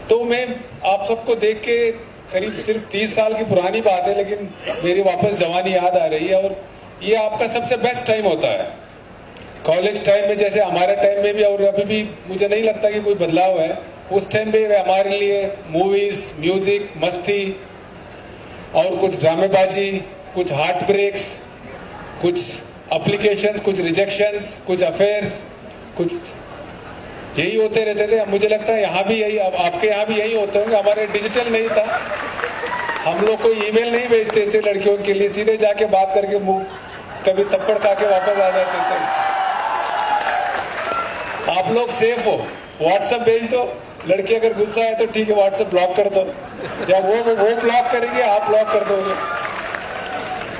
तो मैं आप सबको देख के करीब सिर्फ 30 साल की पुरानी बात है, लेकिन मेरी वापस जवानी याद आ रही है। और ये आपका सबसे बेस्ट टाइम होता है कॉलेज टाइम में, जैसे हमारे टाइम में भी, और अभी भी मुझे नहीं लगता कि कोई बदलाव है। उस टाइम पे हमारे लिए मूवीज, म्यूजिक, मस्ती और कुछ ड्रामेबाजी, कुछ हार्ट ब्रेक्स, कुछ एप्लीकेशंस, कुछ रिजेक्शंस, कुछ अफेयर्स, कुछ यही होते रहते थे। अब मुझे लगता है यहाँ भी यही, अब आपके यहाँ भी यही होते होंगे। हमारे डिजिटल नहीं था, हम लोग को ईमेल नहीं भेजते थे लड़कियों के लिए, सीधे जाके बात करके मुंह कभी थप्पड़ खा के वापस आ जाते थे। आप लोग सेफ हो, व्हाट्सएप भेज दो, लड़की अगर गुस्सा है तो ठीक है व्हाट्सएप ब्लॉक कर दो, या वो ब्लॉक करेंगे, आप ब्लॉक कर दोगे।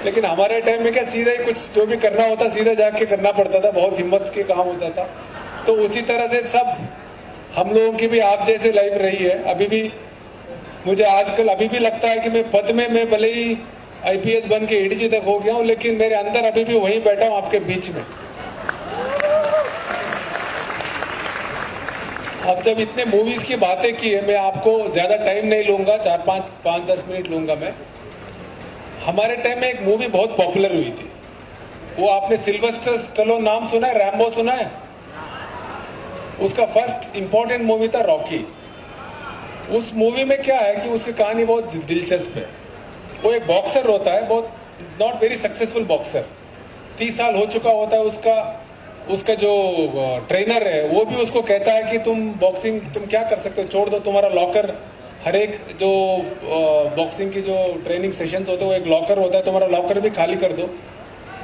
लेकिन हमारे टाइम में क्या, सीधा ही कुछ जो भी करना होता सीधा जाके करना पड़ता था, बहुत हिम्मत के काम होता था। तो उसी तरह से सब हम लोगों की भी आप जैसे लाइफ रही है। अभी भी मुझे आजकल अभी भी लगता है कि मैं पद में, मैं भले ही आईपीएस बन के एडीजी तक हो गया हूं, लेकिन मेरे अंदर अभी भी वहीं बैठा हूं आपके बीच में। अब जब इतने मूवीज की बातें की है, मैं आपको ज्यादा टाइम नहीं लूंगा, 4-5-10 मिनट लूंगा मैं। हमारे टाइम में एक मूवी बहुत पॉपुलर हुई थी, वो आपने सिल्वेस्टर स्टेलोन नाम सुना है, रैम्बो सुना है? उसका फर्स्ट इंपॉर्टेंट मूवी था रॉकी। उस मूवी में क्या है कि उसकी कहानी बहुत दिलचस्प है। वो एक बॉक्सर होता है, बहुत नॉट वेरी सक्सेसफुल बॉक्सर, 30 साल हो चुका होता है। उसका जो ट्रेनर है वो भी उसको कहता है कि तुम बॉक्सिंग तुम क्या कर सकते हो, छोड़ दो, तुम्हारा लॉकर, हर एक जो बॉक्सिंग की जो ट्रेनिंग सेशंस होते हैं वो एक लॉकर होता है, तुम्हारा लॉकर भी खाली कर दो।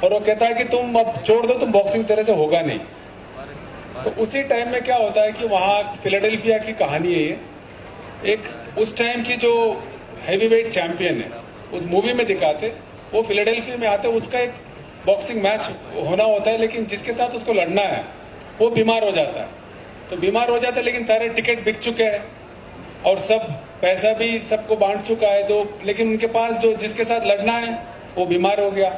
और वो कहता है कि तुम अब छोड़ दो, तुम बॉक्सिंग तरह से होगा नहीं। तो उसी टाइम में क्या होता है कि वहां फिलाडेल्फिया की कहानी है ये। एक उस टाइम की जो हैवीवेट चैंपियन है, उस मूवी में दिखाते, वो फिलाडेल्फिया में आते, उसका एक बॉक्सिंग मैच होना होता है, लेकिन जिसके साथ उसको लड़ना है वो बीमार हो जाता है। तो बीमार हो जाता है, लेकिन सारे टिकट बिक चुके हैं और सब पैसा भी सबको बांट चुका है, तो लेकिन उनके पास जो जिसके साथ लड़ना है वो बीमार हो गया।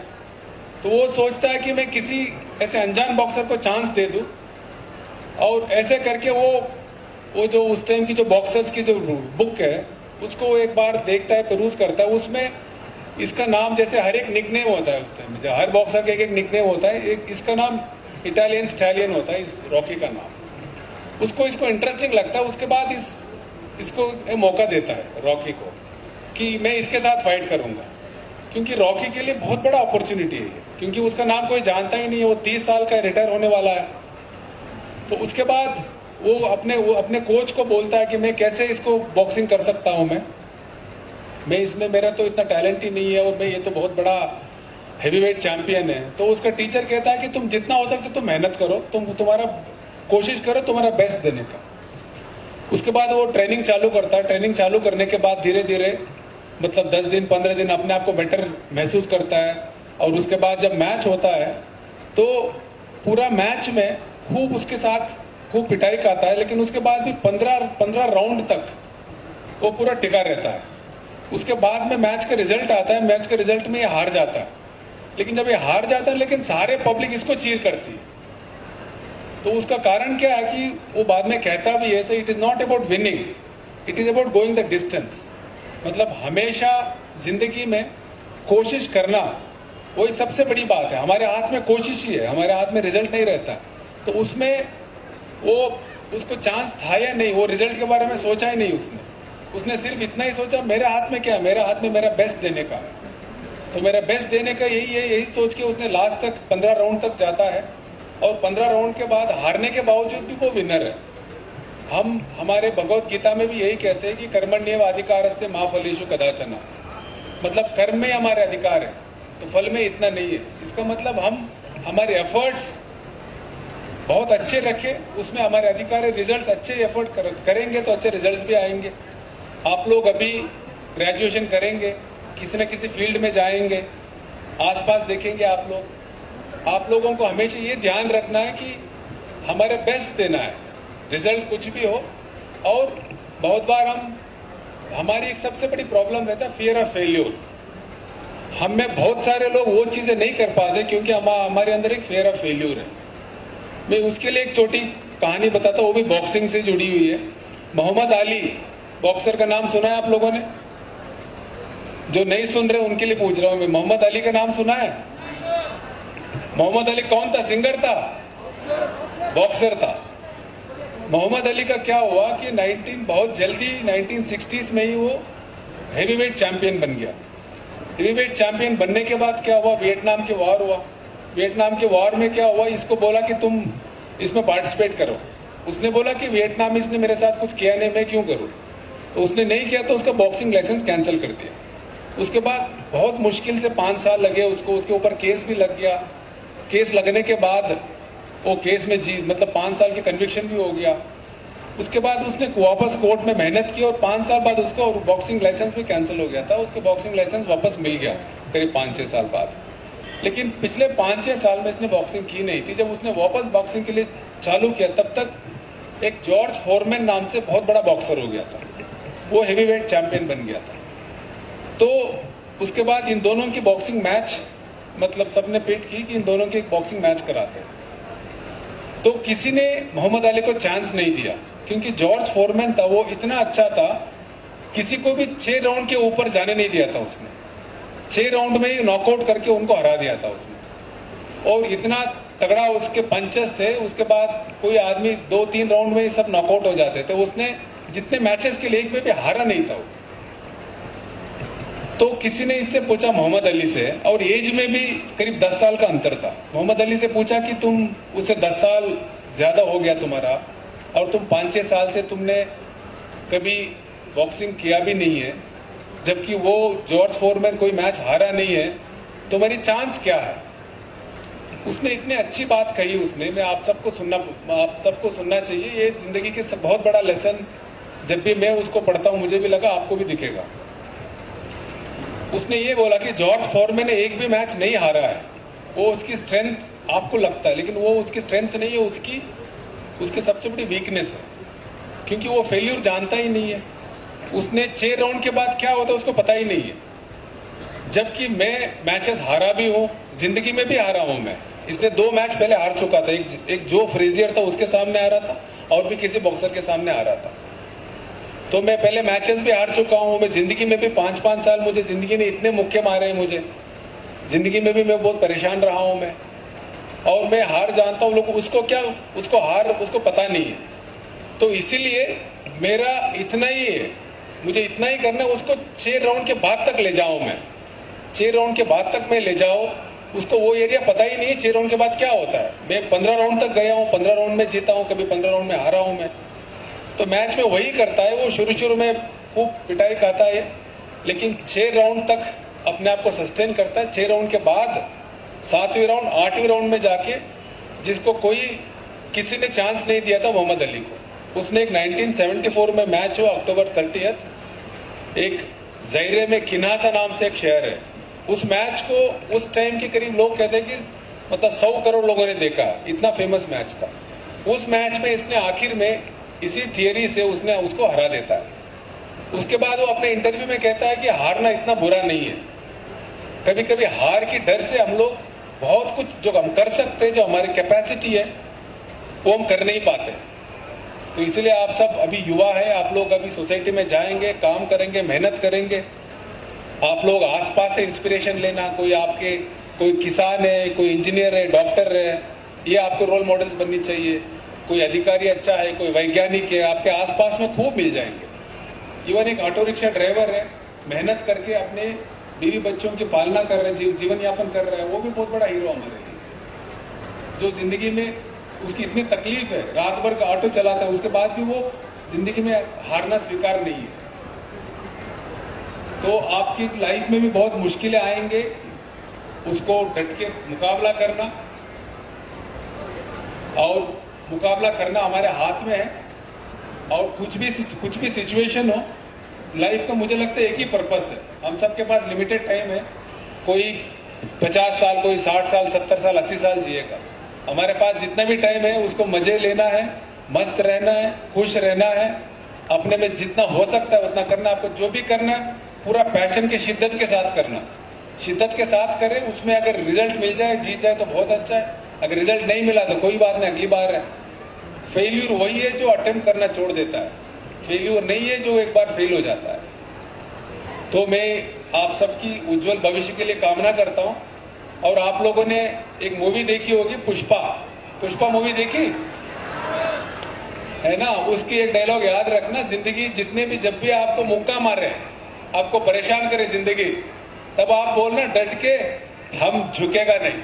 तो वो सोचता है कि मैं किसी ऐसे अनजान बॉक्सर को चांस दे दूं, और ऐसे करके वो जो उस टाइम की जो बॉक्सर्स की जो बुक है उसको वो एक बार देखता है, पेरूज करता है। उसमें इसका नाम, जैसे हर एक निकनेम होता है उस टाइम में, हर बॉक्सर का एक निकनेम होता है, एक इसका नाम इटालियन स्टैलियन होता है, इस रॉकी का नाम। उसको इंटरेस्टिंग लगता है। उसके बाद इसको एक मौका देता है रॉकी को कि मैं इसके साथ फाइट करूंगा, क्योंकि रॉकी के लिए बहुत बड़ा अपॉर्चुनिटी है, क्योंकि उसका नाम कोई जानता ही नहीं है, वो 30 साल का रिटायर होने वाला है। तो उसके बाद वो अपने कोच को बोलता है कि मैं कैसे इसको बॉक्सिंग कर सकता हूं, मैं इसमें, मेरा तो इतना टैलेंट ही नहीं है, और मैं ये तो बहुत बड़ा हैवीवेट चैंपियन है। तो उसका टीचर कहता है कि तुम जितना हो सकता तुम मेहनत करो, तुम्हारा कोशिश करो तुम्हारा बेस्ट देने का। उसके बाद वो ट्रेनिंग चालू करता है। ट्रेनिंग चालू करने के बाद धीरे धीरे, मतलब 10 दिन 15 दिन अपने आप को बेटर महसूस करता है। और उसके बाद जब मैच होता है तो पूरा मैच में खूब उसके साथ खूब पिटाई खाता है, लेकिन उसके बाद भी 15 राउंड तक वो पूरा टिका रहता है। उसके बाद में मैच का रिजल्ट आता है, मैच के रिजल्ट में ये हार जाता है। लेकिन जब ये हार जाता है, लेकिन सारे पब्लिक इसको चीयर करती है। तो उसका कारण क्या है कि वो बाद में कहता भी है, it is not about winning, it is about going the distance. मतलब हमेशा जिंदगी में कोशिश करना वही सबसे बड़ी बात है। हमारे हाथ में कोशिश ही है, हमारे हाथ में रिजल्ट नहीं रहता। तो उसमें वो उसको चांस था या नहीं, वो रिजल्ट के बारे में सोचा ही नहीं उसने सिर्फ इतना ही सोचा, मेरे हाथ में क्या है, मेरे हाथ में मेरा बेस्ट देने का है। तो मेरा बेस्ट देने का यही है, यही सोच के उसने लास्ट तक 15 राउंड तक जाता है। और 15 राउंड के बाद हारने के बावजूद भी वो विनर है। हम हमारे भगवत गीता में भी यही कहते हैं कि कर्मण्येव अधिकारस्ते मा फलेषु कदाचन, मतलब कर्म में हमारे अधिकार है, तो फल में इतना नहीं है। इसका मतलब हम हमारे एफर्ट्स बहुत अच्छे रखें, उसमें हमारे अधिकार है। रिजल्ट्स अच्छे एफर्ट करेंगे तो अच्छे रिजल्ट्स भी आएंगे। आप लोग अभी ग्रेजुएशन करेंगे, किसी न किसी फील्ड में जाएंगे, आसपास देखेंगे आप लोगों को हमेशा ये ध्यान रखना है कि हमारे बेस्ट देना है, रिजल्ट कुछ भी हो। और बहुत बार हमारी एक सबसे बड़ी प्रॉब्लम रहता है फियर ऑफ फेल्यूर। हम में बहुत सारे लोग वो चीजें नहीं कर पाते क्योंकि हमारे अंदर एक फियर ऑफ फेल्यूर है। मैं उसके लिए एक छोटी कहानी बताता हूँ, वो भी बॉक्सिंग से जुड़ी हुई है। मोहम्मद अली बॉक्सर का नाम सुना है आप लोगों ने? जो नहीं सुन रहे उनके लिए पूछ रहा हूं मैं, मोहम्मद अली का नाम सुना है? मोहम्मद अली कौन था? सिंगर था? बॉक्सर था। मोहम्मद अली का क्या हुआ कि बहुत जल्दी 1960s में ही वो हेवीवेट चैंपियन बन गया। हेवीवेट चैंपियन बनने के बाद क्या हुआ, वियतनाम के वॉर हुआ। वियतनाम के वॉर में क्या हुआ, इसको बोला कि तुम इसमें पार्टिसिपेट करो। उसने बोला कि वियतनामीज ने मेरे साथ कुछ किया नहीं, मैं क्यों करूं? तो उसने नहीं किया, तो उसका बॉक्सिंग लाइसेंस कैंसिल कर दिया। उसके बाद बहुत मुश्किल से 5 साल लगे उसको, उसके ऊपर केस भी लग गया। केस लगने के बाद वो केस में मतलब 5 साल की कन्विक्शन भी हो गया। उसके बाद उसने वापस कोर्ट में मेहनत की और 5 साल बाद उसको बॉक्सिंग लाइसेंस भी कैंसिल हो गया था। उसके बॉक्सिंग लाइसेंस वापस मिल गया करीब 5-6 साल बाद। लेकिन पिछले 5-6 साल में इसने बॉक्सिंग की नहीं थी। जब उसने वापस बॉक्सिंग के लिए चालू किया, तब तक एक जॉर्ज फोरमैन नाम से बहुत बड़ा बॉक्सर हो गया था, वो हेवीवेट चैंपियन बन गया था। तो उसके बाद इन दोनों की बॉक्सिंग मैच, मतलब सबने पिट की कि इन दोनों की बॉक्सिंग मैच कराते हैं। तो किसी ने मोहम्मद अली को चांस नहीं दिया, क्योंकि जॉर्ज फोरमैन था, वो इतना अच्छा था, किसी को भी 6 राउंड के ऊपर जाने नहीं दिया था उसने। 6 राउंड में ही नॉकआउट करके उनको हरा दिया था उसने। और इतना तगड़ा उसके पंचेस थे, उसके बाद कोई आदमी 2-3 राउंड में ही सब नॉकआउट हो जाते थे। उसने जितने मैचेस के लिए एक में भी हारा नहीं था वो। तो किसी ने इससे पूछा मोहम्मद अली से, और एज में भी करीब 10 साल का अंतर था। मोहम्मद अली से पूछा कि तुम, उससे 10 साल ज्यादा हो गया तुम्हारा, और तुम 5-6 साल से तुमने कभी बॉक्सिंग किया भी नहीं है, जबकि वो जॉर्ज फोरमैन कोई मैच हारा नहीं है, तुम्हारी चांस क्या है? उसने इतनी अच्छी बात कही उसने, मैं आप सबको सुनना चाहिए। ये जिंदगी के बहुत बड़ा लेसन, जब भी मैं उसको पढ़ता हूं मुझे भी लगा आपको भी दिखेगा। उसने ये बोला कि जॉर्ज फोरमैन ने एक भी मैच नहीं हारा है। वो उसकी स्ट्रेंथ आपको लगता है, लेकिन वो उसकी स्ट्रेंथ नहीं है, उसकी सबसे बड़ी वीकनेस है, क्योंकि वो फेल्यूर जानता ही नहीं है। उसने 6 राउंड के बाद क्या होता है उसको पता ही नहीं है। जबकि मैं मैचेस हारा भी हूं, जिंदगी में भी हारा हूं मैं। इसने 2 मैच पहले हार चुका था, एक जो फ्रेजियर था उसके सामने आ रहा था, और भी किसी बॉक्सर के सामने आ रहा था। तो मैं पहले मैचेस भी हार चुका हूं। मैं जिंदगी में भी 5-5 साल, मुझे जिंदगी ने इतने मुक्के मारे हैं, मुझे जिंदगी में भी मैं बहुत परेशान रहा हूं मैं, और मैं हार जानता हूं। लोग उसको पता नहीं है। तो इसीलिए मेरा इतना ही है, मुझे इतना ही करना है, उसको 6 राउंड के बाद तक ले जाऊं मैं। 6 राउंड के बाद तक मैं ले जाओ उसको, वो एरिया पता ही नहीं है 6 राउंड के बाद क्या होता है। मैं 15 राउंड तक गया हूं, 15 राउंड में जीता हूं, कभी 15 राउंड में हारा हूं मैं। तो मैच में वही करता है वो, शुरू में खूब पिटाई खाता है, लेकिन 6 राउंड तक अपने आप को सस्टेन करता है। 6 राउंड के बाद 7वें राउंड 8वें राउंड में जाके, जिसको किसी ने चांस नहीं दिया था मोहम्मद अली को, उसने एक 1974 में मैच हुआ अक्टूबर 30, एक ज़ायरे में किन्हासा नाम से एक शहर है। उस मैच को उस टाइम के करीब लोग कहते हैं कि मतलब 100 करोड़ लोगों ने देखा, इतना फेमस मैच था। उस मैच में इसने आखिर में इसी थियरी से उसको हरा देता है। उसके बाद वो अपने इंटरव्यू में कहता है कि हारना इतना बुरा नहीं है। कभी कभी हार की डर से हम लोग बहुत कुछ जो हम कर सकते हैं, जो हमारी कैपेसिटी है, वो हम कर नहीं पाते। तो इसलिए आप सब अभी युवा है, आप लोग अभी सोसाइटी में जाएंगे, काम करेंगे, मेहनत करेंगे। आप लोग आसपास से इंस्पिरेशन लेना, कोई किसान है, कोई इंजीनियर है, डॉक्टर है, ये आपको रोल मॉडल्स बननी चाहिए। कोई अधिकारी अच्छा है, कोई वैज्ञानिक है, आपके आसपास में खूब मिल जाएंगे। इवन एक ऑटो रिक्शा ड्राइवर है, मेहनत करके अपने बीवी बच्चों की पालना कर रहे हैं, जीवन यापन कर रहा है, वो भी बहुत बड़ा हीरो हमारे लिए। जो जिंदगी में उसकी इतनी तकलीफ है, रात भर का ऑटो चलाता है, उसके बाद भी वो जिंदगी में हारना स्वीकार नहीं है। तो आपकी लाइफ में भी बहुत मुश्किलें आएंगे, उसको डट के मुकाबला करना, और मुकाबला करना हमारे हाथ में है। और कुछ भी सिचुएशन हो लाइफ का, मुझे लगता है एक ही पर्पस है। हम सबके पास लिमिटेड टाइम है, कोई 50 साल, कोई 60 साल, 70 साल, 80 साल जिएगा। हमारे पास जितना भी टाइम है उसको मजे लेना है, मस्त रहना है, खुश रहना है, अपने में जितना हो सकता है उतना करना। आपको जो भी करना है पूरा पैशन के शिद्दत के साथ करना, शिद्दत के साथ करें। उसमें अगर रिजल्ट मिल जाए, जीत जाए तो बहुत अच्छा है, अगर रिजल्ट नहीं मिला तो कोई बात नहीं, अगली बार है। फेल्यूर वही है जो अटेम्प्ट करना छोड़ देता है। फेल्यूर नहीं है जो एक बार फेल हो जाता है। तो मैं आप सबकी उज्जवल भविष्य के लिए कामना करता हूं। और आप लोगों ने एक मूवी देखी होगी, पुष्पा। पुष्पा मूवी देखी है ना? उसकी एक डायलॉग याद रखना, जिंदगी जितने भी जब भी आपको मुक्का मारे, आपको परेशान करे जिंदगी, तब आप बोलना डट के, हम झुकेगा नहीं।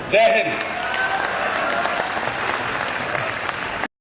जय हिंद।